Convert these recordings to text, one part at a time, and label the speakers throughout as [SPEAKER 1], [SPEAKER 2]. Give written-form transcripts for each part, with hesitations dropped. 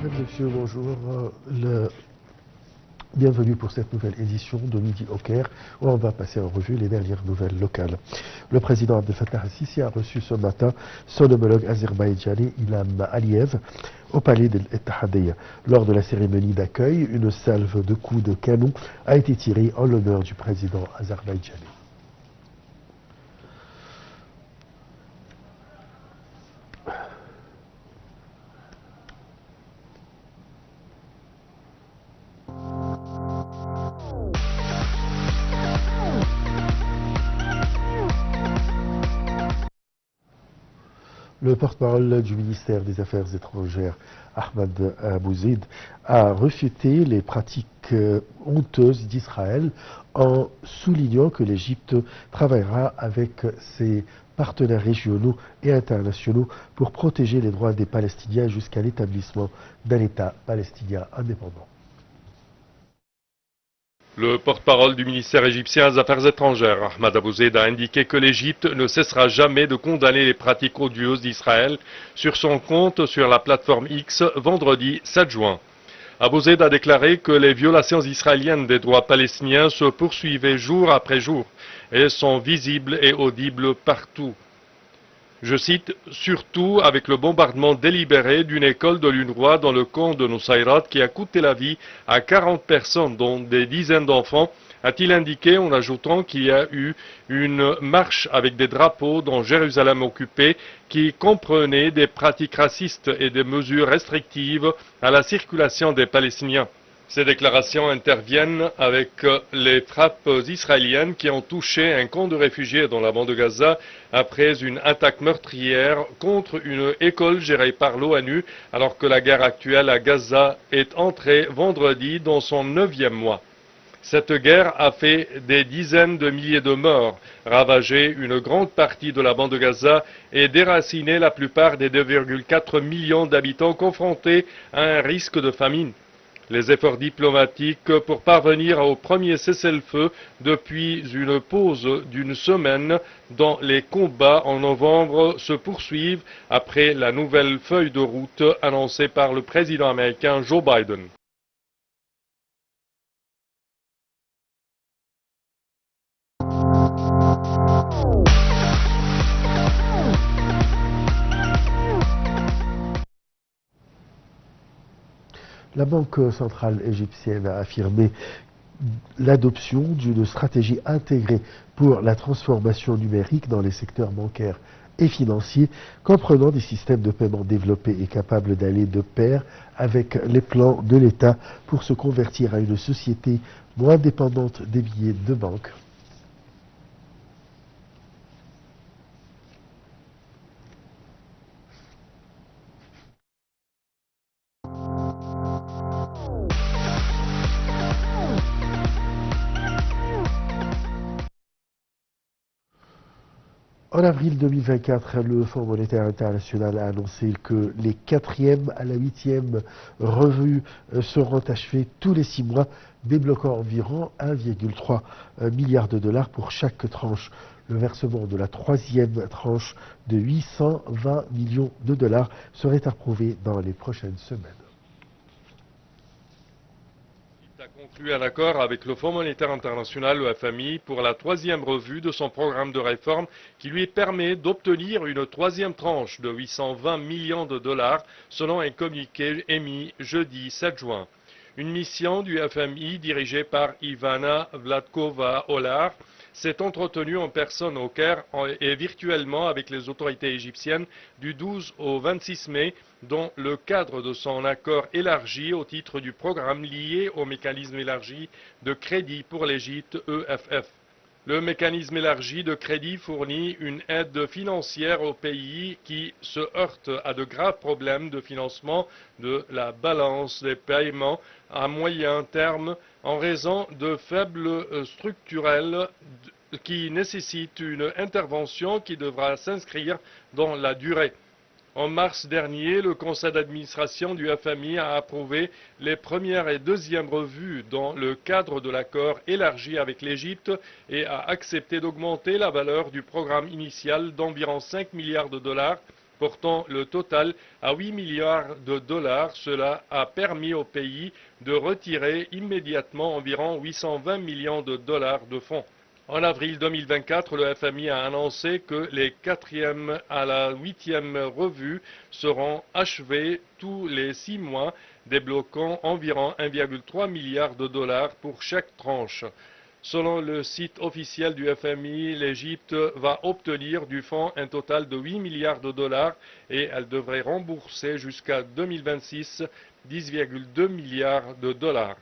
[SPEAKER 1] Mesdames, Messieurs, bonjour. Bienvenue pour cette nouvelle édition de Midi au Caire, où on va passer en revue les dernières nouvelles locales. Le président Abdel Fattah al-Sisi a reçu ce matin son homologue azerbaïdjanais Ilham Aliyev au palais d'El-Ettahadiyya. Lors de la cérémonie d'accueil, une salve de coups de canon a été tirée en l'honneur du président azerbaïdjanais. Le porte-parole du ministère des Affaires étrangères, Ahmed Abouzid, a refuté les pratiques honteuses d'Israël en soulignant que l'Égypte travaillera avec ses partenaires régionaux et internationaux pour protéger les droits des Palestiniens jusqu'à l'établissement d'un État palestinien indépendant.
[SPEAKER 2] Le porte-parole du ministère égyptien des Affaires étrangères, Ahmed Abouzid, a indiqué que l'Égypte ne cessera jamais de condamner les pratiques odieuses d'Israël sur son compte sur la plateforme X vendredi 7 juin. Abouzid a déclaré que les violations israéliennes des droits palestiniens se poursuivaient jour après jour et sont visibles et audibles partout. Je cite, surtout avec le bombardement délibéré d'une école de l'UNRWA dans le camp de Nusayrat qui a coûté la vie à 40 personnes, dont des dizaines d'enfants, a-t-il indiqué en ajoutant qu'il y a eu une marche avec des drapeaux dans Jérusalem occupée qui comprenait des pratiques racistes et des mesures restrictives à la circulation des Palestiniens. Ces déclarations interviennent avec les frappes israéliennes qui ont touché un camp de réfugiés dans la bande de Gaza après une attaque meurtrière contre une école gérée par l'ONU alors que la guerre actuelle à Gaza est entrée vendredi dans son 9e mois. Cette guerre a fait des dizaines de milliers de morts, ravagé une grande partie de la bande de Gaza et déraciné la plupart des 2,4 millions d'habitants confrontés à un risque de famine. Les efforts diplomatiques pour parvenir au premier cessez-le-feu depuis une pause d'une semaine dans les combats en novembre se poursuivent après la nouvelle feuille de route annoncée par le président américain Joe Biden.
[SPEAKER 1] La Banque centrale égyptienne a affirmé l'adoption d'une stratégie intégrée pour la transformation numérique dans les secteurs bancaires et financiers, comprenant des systèmes de paiement développés et capables d'aller de pair avec les plans de l'État pour se convertir à une société moins dépendante des billets de banque. En avril 2024, le Fonds monétaire international a annoncé que les 4e à la 8e revues seront achevées tous les 6 mois, débloquant environ 1,3 milliard de dollars pour chaque tranche. Le versement de la 3e tranche de 820 millions de dollars serait approuvé dans les prochaines semaines.
[SPEAKER 2] A conclu un accord avec le Fonds monétaire international, le FMI, pour la 3e revue de son programme de réforme qui lui permet d'obtenir une 3e tranche de 820 millions de dollars selon un communiqué émis jeudi 7 juin. Une mission du FMI dirigée par Ivana Vladkova-Olar s'est entretenue en personne au Caire et virtuellement avec les autorités égyptiennes du 12 au 26 mai dans le cadre de son accord élargi au titre du programme lié au mécanisme élargi de crédit pour l'Égypte EFF. Le mécanisme élargi de crédit fournit une aide financière aux pays qui se heurtent à de graves problèmes de financement de la balance des paiements à moyen terme en raison de faibles structurels qui nécessitent une intervention qui devra s'inscrire dans la durée. En mars dernier, le conseil d'administration du FMI a approuvé les premières et deuxièmes revues dans le cadre de l'accord élargi avec l'Égypte et a accepté d'augmenter la valeur du programme initial d'environ 5 milliards de dollars portant le total à 8 milliards de dollars. Cela a permis au pays de retirer immédiatement environ 820 millions de dollars de fonds. En avril 2024, le FMI a annoncé que les 4e à la 8e revues seront achevées tous les 6 mois, débloquant environ 1,3 milliard de dollars pour chaque tranche. Selon le site officiel du FMI, l'Égypte va obtenir du fonds un total de 8 milliards de dollars et elle devrait rembourser jusqu'à 2026 10,2 milliards de dollars.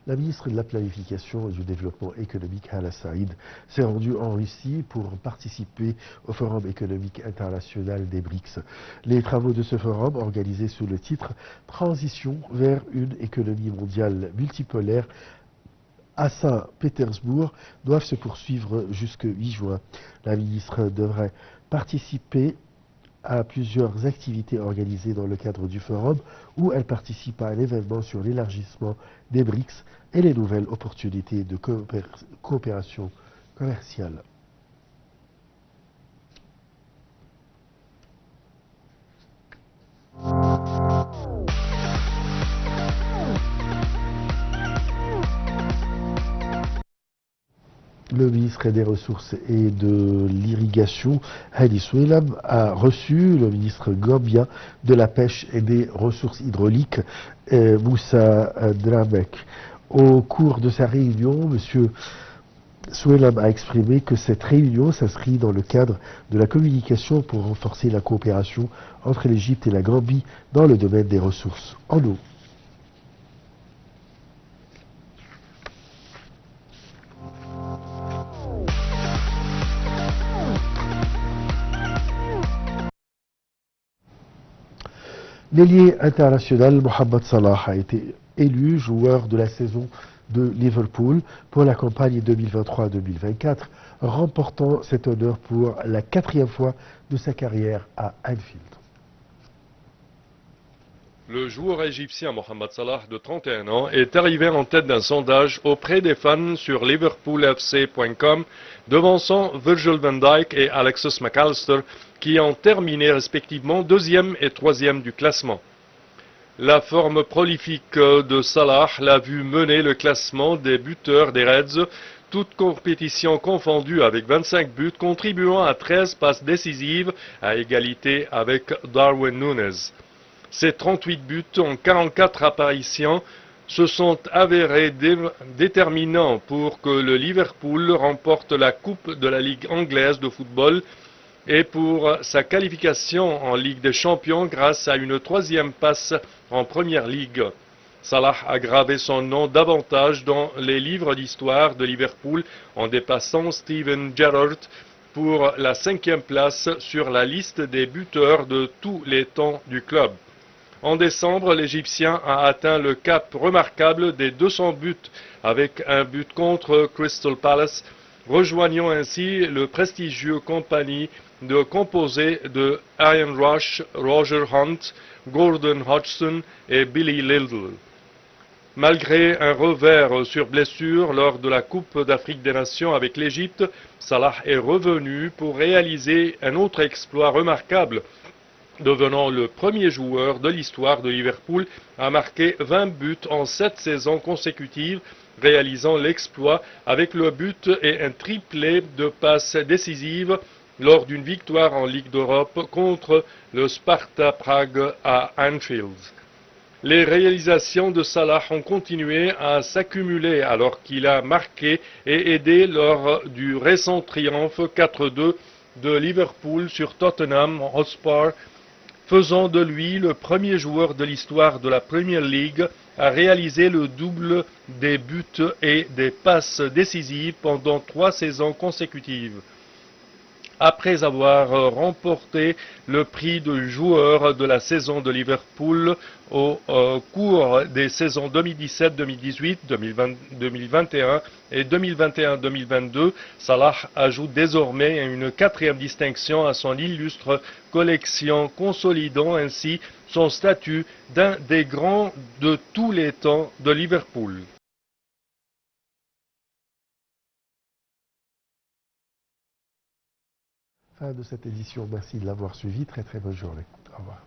[SPEAKER 1] La ministre de la Planification et du Développement économique, Hala Saïd, s'est rendue en Russie pour participer au Forum économique international des BRICS. Les travaux de ce forum, organisés sous le titre « Transition vers une économie mondiale multipolaire » à Saint-Pétersbourg, doivent se poursuivre jusqu'au 8 juin. La ministre devrait participer à plusieurs activités organisées dans le cadre du forum où elle participe à un événement sur l'élargissement des BRICS et les nouvelles opportunités de coopération commerciale. Le ministre des Ressources et de l'Irrigation, Hadi Soueylam, a reçu le ministre gambien de la Pêche et des Ressources hydrauliques, Moussa Dramek. Au cours de sa réunion, M. Soueylam a exprimé que cette réunion s'inscrit dans le cadre de la communication pour renforcer la coopération entre l'Égypte et la Gambie dans le domaine des ressources en eau. L'ailier international Mohamed Salah a été élu joueur de la saison de Liverpool pour la campagne 2023-2024, remportant cet honneur pour la 4e fois de sa carrière à Anfield.
[SPEAKER 2] Le joueur égyptien Mohamed Salah, de 31 ans, est arrivé en tête d'un sondage auprès des fans sur liverpoolfc.com, devançant Virgil van Dijk et Alexis McAllister, qui ont terminé respectivement 2e et 3e du classement. La forme prolifique de Salah l'a vu mener le classement des buteurs des Reds, toutes compétitions confondues, avec 25 buts, contribuant à 13 passes décisives à égalité avec Darwin Núñez. Ces 38 buts en 44 apparitions se sont avérés déterminants pour que le Liverpool remporte la Coupe de la Ligue anglaise de football et pour sa qualification en Ligue des Champions grâce à une 3e passe en Première Ligue. Salah a gravé son nom davantage dans les livres d'histoire de Liverpool en dépassant Steven Gerrard pour la 5e place sur la liste des buteurs de tous les temps du club. En décembre, l'Égyptien a atteint le cap remarquable des 200 buts avec un but contre Crystal Palace, rejoignant ainsi le prestigieux compagnie composé de Ian Rush, Roger Hunt, Gordon Hodgson et Billy Liddell. Malgré un revers sur blessure lors de la Coupe d'Afrique des Nations avec l'Égypte, Salah est revenu pour réaliser un autre exploit remarquable, devenant le premier joueur de l'histoire de Liverpool à marquer 20 buts en 7 saisons consécutives, réalisant l'exploit avec le but et un triplé de passes décisives lors d'une victoire en Ligue d'Europe contre le Sparta Prague à Anfield. Les réalisations de Salah ont continué à s'accumuler alors qu'il a marqué et aidé lors du récent triomphe 4-2 de Liverpool sur Tottenham Hotspur, faisant de lui le premier joueur de l'histoire de la Premier League à réaliser le double des buts et des passes décisives pendant 3 saisons consécutives. après avoir remporté le prix de joueur de la saison de Liverpool au cours des saisons 2017, 2018, 2021 et 2021-2022. Salah ajoute désormais une quatrième distinction à son illustre collection, consolidant ainsi son statut d'un des grands de tous les temps de Liverpool.
[SPEAKER 1] Fin de cette édition. Merci de l'avoir suivi. Très très bonne journée. Au revoir.